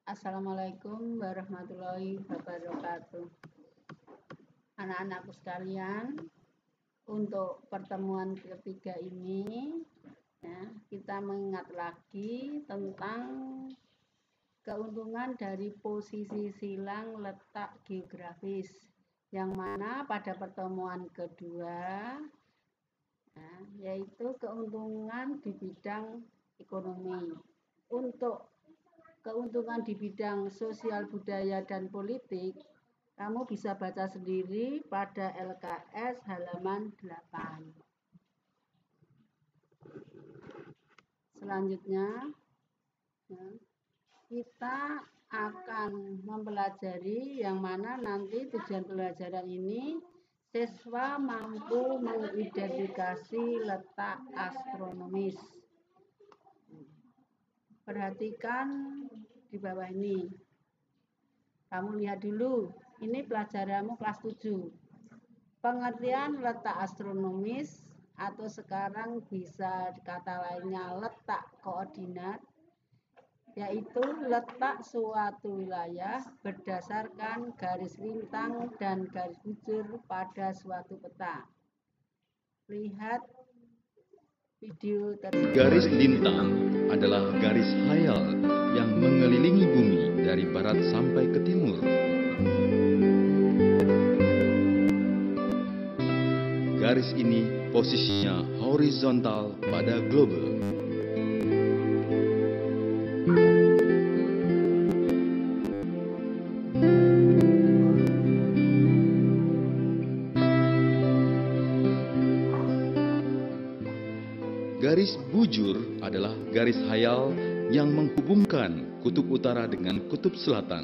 Assalamualaikum warahmatullahi wabarakatuh. Anak-anakku sekalian, untuk pertemuan ketiga ini ya, kita mengingat lagi tentang keuntungan dari posisi silang letak geografis, yang mana pada pertemuan kedua ya, yaitu keuntungan di bidang ekonomi. Untuk keuntungan di bidang sosial budaya dan politik, kamu bisa baca sendiri pada LKS halaman 8. Selanjutnya kita akan mempelajari yang mana nanti tujuan pelajaran ini siswa mampu mengidentifikasi letak astronomis. Perhatikan di bawah ini. Kamu lihat dulu, ini pelajaranmu kelas 7. Pengertian letak astronomis atau sekarang bisa kata lainnya letak koordinat, yaitu letak suatu wilayah berdasarkan garis lintang dan garis bujur pada suatu peta. Lihat video tersebut. Garis lintang adalah garis hayal yang mengelilingi bumi dari barat sampai ke timur. Garis ini posisinya horizontal pada globe. Garis bujur adalah garis hayal yang menghubungkan kutub utara dengan kutub selatan.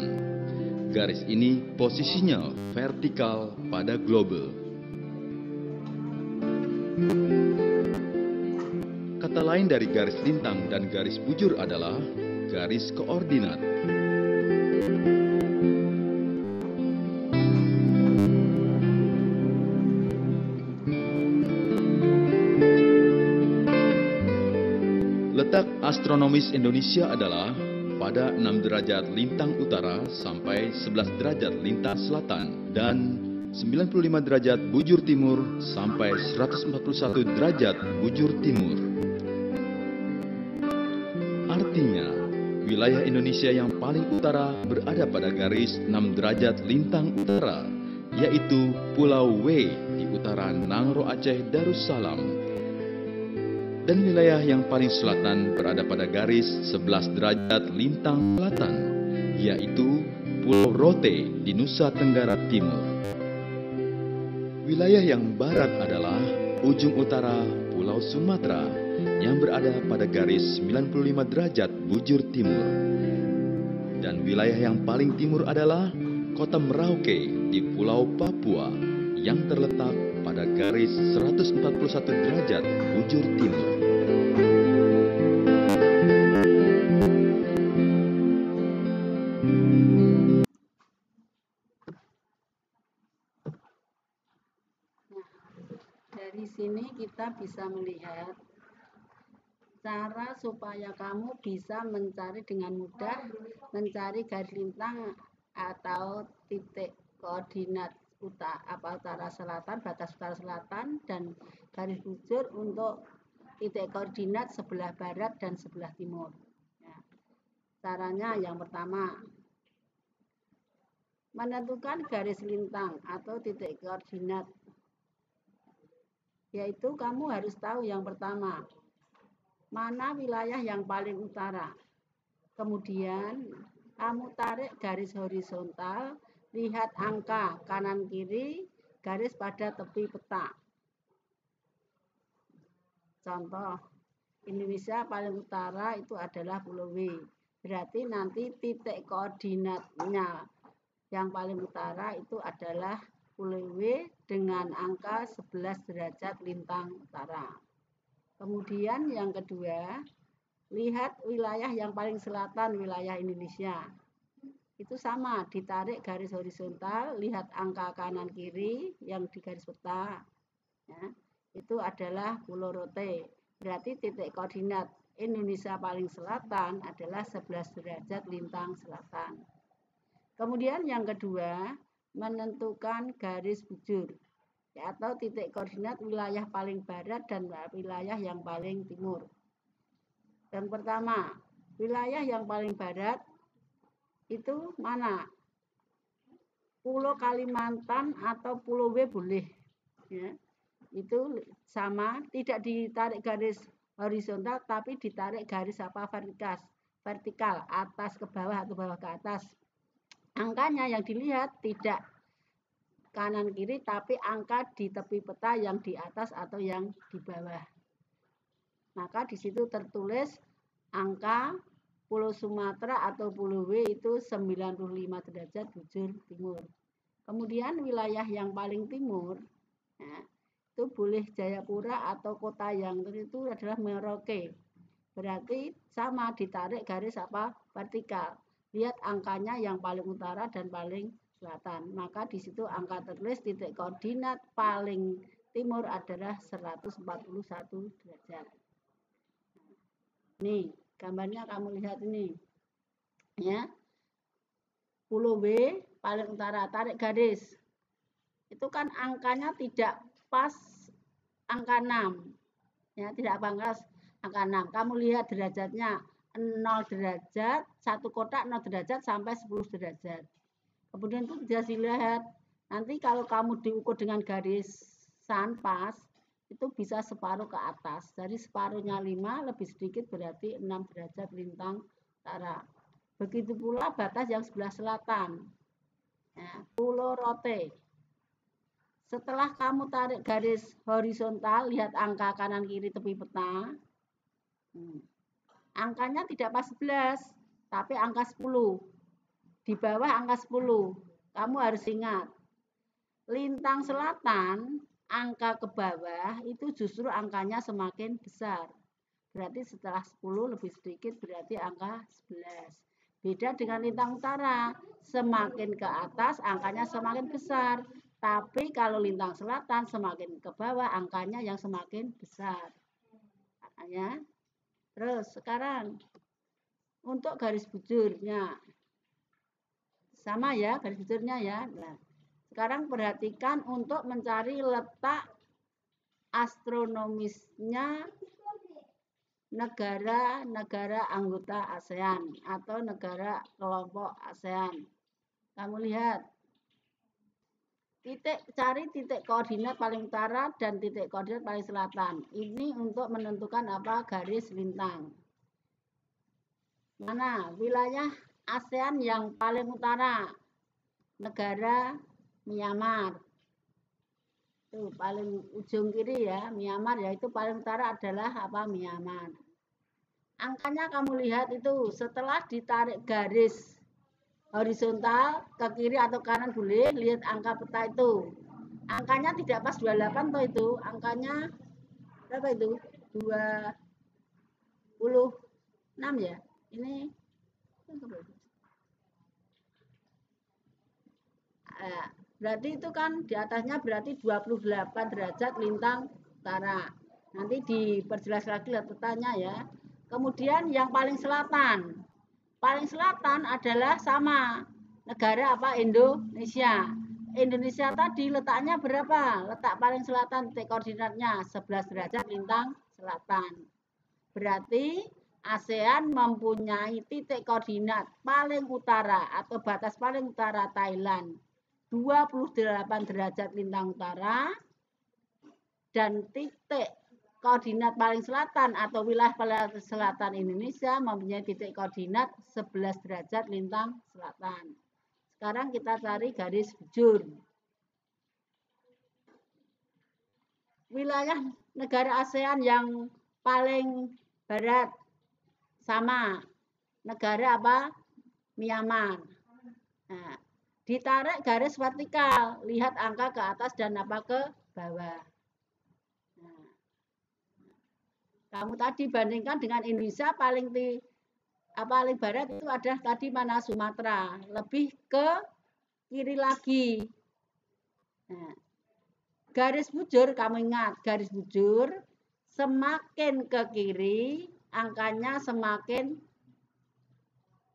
Garis ini posisinya vertikal pada globe. Kata lain dari garis lintang dan garis bujur adalah garis koordinat. Letak astronomis Indonesia adalah pada 6 derajat lintang utara sampai 11 derajat lintang selatan dan 95 derajat bujur timur sampai 141 derajat bujur timur. Artinya, wilayah Indonesia yang paling utara berada pada garis 6 derajat lintang utara, yaitu Pulau W di utara Nangro Aceh Darussalam. Dan wilayah yang paling selatan berada pada garis 11 derajat lintang selatan, yaitu Pulau Rote di Nusa Tenggara Timur. Wilayah yang barat adalah ujung utara Pulau Sumatera yang berada pada garis 95 derajat bujur timur. Dan wilayah yang paling timur adalah Kota Merauke di Pulau Papua yang terletak pada garis 141 derajat bujur timur. Dari sini kita bisa melihat cara supaya kamu bisa mencari dengan mudah mencari garis lintang atau titik koordinat utara selatan, batas utara selatan, dan garis bujur untuk titik koordinat sebelah barat dan sebelah timur. Ya. Caranya yang pertama, menentukan garis lintang atau titik koordinat, yaitu kamu harus tahu yang pertama, mana wilayah yang paling utara. Kemudian kamu tarik garis horizontal, lihat angka kanan kiri garis pada tepi peta. Contoh, Indonesia paling utara itu adalah Pulau W. Berarti nanti titik koordinatnya yang paling utara itu adalah Pulau W dengan angka 11 derajat lintang utara. Kemudian yang kedua, lihat wilayah yang paling selatan, wilayah Indonesia. Itu sama, ditarik garis horizontal, lihat angka kanan kiri yang di garis peta. Ya, itu adalah Pulau Rote. Berarti titik koordinat Indonesia paling selatan adalah 11 derajat lintang selatan. Kemudian yang kedua, menentukan garis bujur atau titik koordinat wilayah paling barat dan wilayah yang paling timur. Yang pertama, wilayah yang paling barat itu mana? Pulau Kalimantan atau Pulau W boleh. Ya. Itu sama, tidak ditarik garis horizontal tapi ditarik garis vertikal, atas ke bawah atau bawah ke atas. Angkanya yang dilihat tidak kanan kiri tapi angka di tepi peta yang di atas atau yang di bawah. Maka di situ tertulis angka Pulau Sumatera atau Pulau W itu 95 derajat bujur timur. Kemudian wilayah yang paling timur, ya, itu boleh Jayapura atau kota yang itu adalah Merauke. Berarti sama ditarik garis vertikal. Lihat angkanya yang paling utara dan paling selatan. Maka di situ angka tertulis titik koordinat paling timur adalah 141 derajat. Nih, gambarnya kamu lihat ini. Ya. Pulau W paling utara, tarik garis. Itu kan angkanya tidak pas angka 6. Ya, tidak pas angka 6. Kamu lihat derajatnya 0 derajat, 1 kotak 0 derajat sampai 10 derajat. Kemudian itu bisa dilihat. Nanti kalau kamu diukur dengan garisan pas, itu bisa separuh ke atas. Jadi separuhnya 5, lebih sedikit berarti 6 derajat lintang utara. Begitu pula batas yang sebelah selatan. Ya, Pulau Rote. Setelah kamu tarik garis horizontal, lihat angka kanan kiri tepi peta. Angkanya tidak pas 11, tapi angka 10. Di bawah angka 10. Kamu harus ingat. Lintang selatan, angka ke bawah itu justru angkanya semakin besar. Berarti setelah 10 lebih sedikit berarti angka 11. Beda dengan lintang utara, semakin ke atas angkanya semakin besar. Tapi kalau lintang selatan semakin ke bawah angkanya yang semakin besar. Ya. Terus sekarang untuk garis bujurnya. Sama ya garis bujurnya ya. Nah, sekarang perhatikan untuk mencari letak astronomisnya negara-negara anggota ASEAN atau negara kelompok ASEAN. Kamu lihat, cari titik koordinat paling utara dan titik koordinat paling selatan. Ini untuk menentukan garis lintang. Mana wilayah ASEAN yang paling utara? Negara Myanmar. Itu paling ujung kiri ya, Myanmar, yaitu paling utara adalah Myanmar. Angkanya kamu lihat itu setelah ditarik garis horizontal ke kiri atau kanan boleh, lihat angka peta itu. Angkanya tidak pas 28 toh itu, angkanya berapa itu? 26 ya. Ini berarti itu kan di atasnya berarti 28 derajat lintang utara. Nanti diperjelas lagi lihat petanya ya. Kemudian yang paling selatan. Paling selatan adalah sama negara Indonesia. Indonesia tadi letaknya berapa? Letak paling selatan titik koordinatnya 11 derajat lintang selatan. Berarti ASEAN mempunyai titik koordinat paling utara atau batas paling utara Thailand 28 derajat lintang utara, dan titik koordinat paling selatan atau wilayah paling selatan Indonesia mempunyai titik koordinat 11 derajat lintang selatan. Sekarang kita cari garis bujur. Wilayah negara ASEAN yang paling barat sama negara Myanmar. Nah, ditarik garis vertikal, lihat angka ke atas dan ke bawah. Nah, kamu tadi bandingkan dengan Indonesia paling barat itu ada tadi mana Sumatera, lebih ke kiri lagi. Nah, garis bujur kamu ingat, garis bujur semakin ke kiri angkanya semakin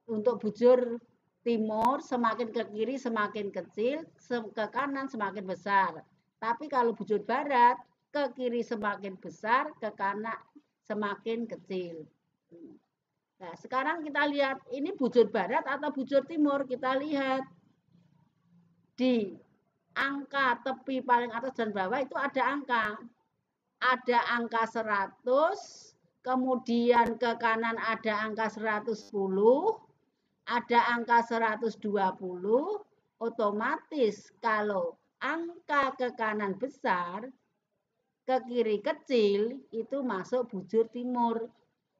untuk bujur timur semakin ke kiri semakin kecil, ke kanan semakin besar. Tapi kalau bujur barat, ke kiri semakin besar, ke kanan semakin kecil. Nah, sekarang kita lihat ini bujur barat atau bujur timur. Kita lihat di angka tepi paling atas dan bawah itu ada angka. Ada angka 100, kemudian ke kanan ada angka 110, ada angka 120, otomatis kalau angka ke kanan besar, ke kiri kecil, itu masuk bujur timur.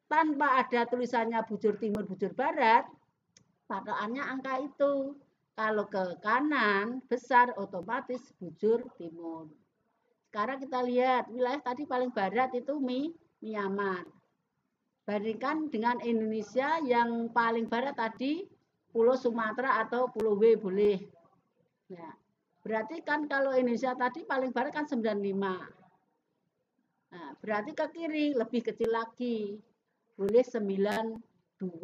Tanpa ada tulisannya bujur timur, bujur barat, patokannya angka itu. Kalau ke kanan besar, otomatis bujur timur. Sekarang kita lihat, wilayah tadi paling barat itu Myanmar. Bandingkan dengan Indonesia yang paling barat tadi Pulau Sumatera atau Pulau W boleh. Ya. Berarti kan kalau Indonesia tadi paling barat kan 95. Nah, berarti ke kiri lebih kecil lagi. Boleh 92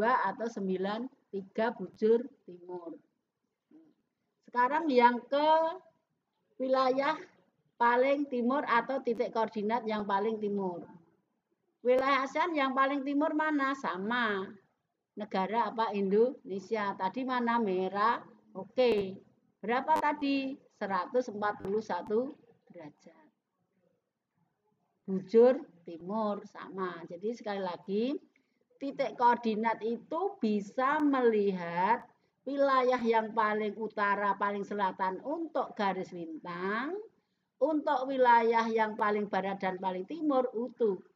atau 93 bujur timur. Sekarang yang ke wilayah paling timur atau titik koordinat yang paling timur. Wilayah ASEAN yang paling timur mana? Sama. Negara apa? Indonesia. Tadi mana? Merah. Oke. Berapa tadi? 141 derajat. Bujur timur sama. Jadi sekali lagi, titik koordinat itu bisa melihat wilayah yang paling utara, paling selatan untuk garis lintang. Untuk wilayah yang paling barat dan paling timur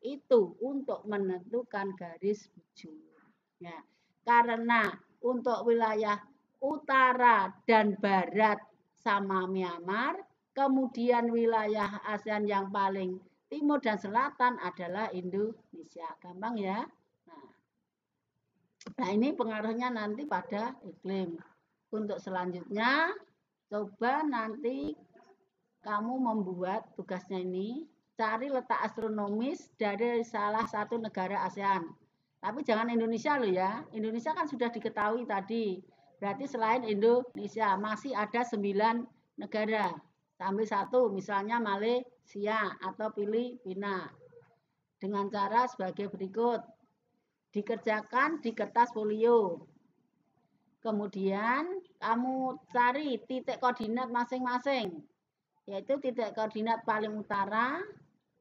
itu untuk menentukan garis bujur. Ya, karena untuk wilayah utara dan barat sama Myanmar, kemudian wilayah ASEAN yang paling timur dan selatan adalah Indonesia. Gampang ya? Nah ini pengaruhnya nanti pada iklim. Untuk selanjutnya, coba nanti kamu membuat tugasnya ini, cari letak astronomis dari salah satu negara ASEAN. Tapi jangan Indonesia loh ya. Indonesia kan sudah diketahui tadi. Berarti selain Indonesia masih ada 9 negara. Ambil satu, misalnya Malaysia atau Filipina. Dengan cara sebagai berikut. Dikerjakan di kertas folio. Kemudian kamu cari titik koordinat masing-masing. Yaitu titik koordinat paling utara,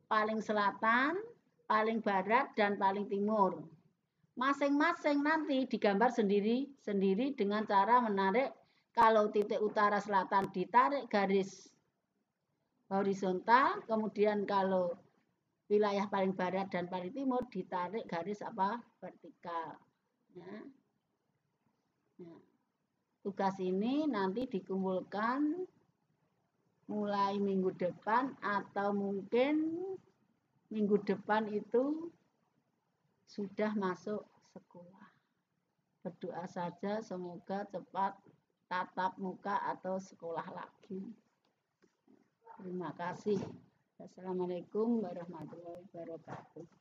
paling selatan, paling barat, dan paling timur. Masing-masing nanti digambar sendiri-sendiri dengan cara menarik. Kalau titik utara selatan ditarik garis horizontal, kemudian kalau wilayah paling barat dan paling timur ditarik garis vertikal. Ya. Nah, tugas ini nanti dikumpulkan mulai minggu depan atau mungkin minggu depan itu sudah masuk sekolah. Berdoa saja semoga cepat tatap muka atau sekolah lagi. Terima kasih. Assalamualaikum warahmatullahi wabarakatuh.